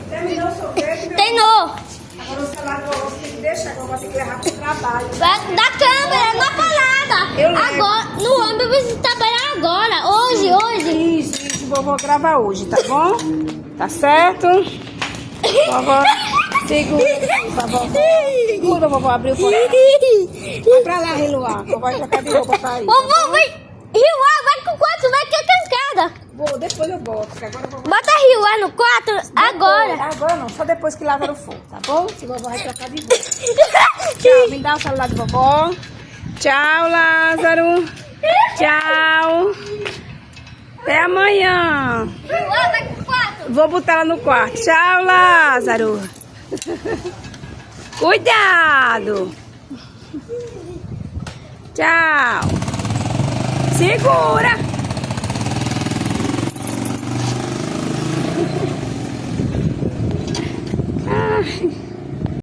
Terminou o sorvete? Terminou. Agora o celular você tem que deixar, que eu vou ter que levar pro trabalho. Da câmera, na falada. Eu levo. Agora, no ônibus você trabalhar agora. Hoje. Isso, vovó grava hoje, tá bom? Tá certo? Vovó, segura, vovó abriu o porão. Vai pra lá, Riluá. Vovó vai trocar de roupa pra ir. Vovô, vai com o quarto, vai que é cascada. Vou, depois eu boto, porque agora eu vou... Bota Rio no quarto agora. Agora não, só depois que lava no fogo, tá bom? Se vovó vai trocar de roupa. Tchau, me dá o celular de vovó. Tchau, Lázaro. Tchau. Até amanhã. Vai com o quarto. Vou botar ela no quarto. Tchau, Lázaro. Cuidado. Tchau. Segura. Ai.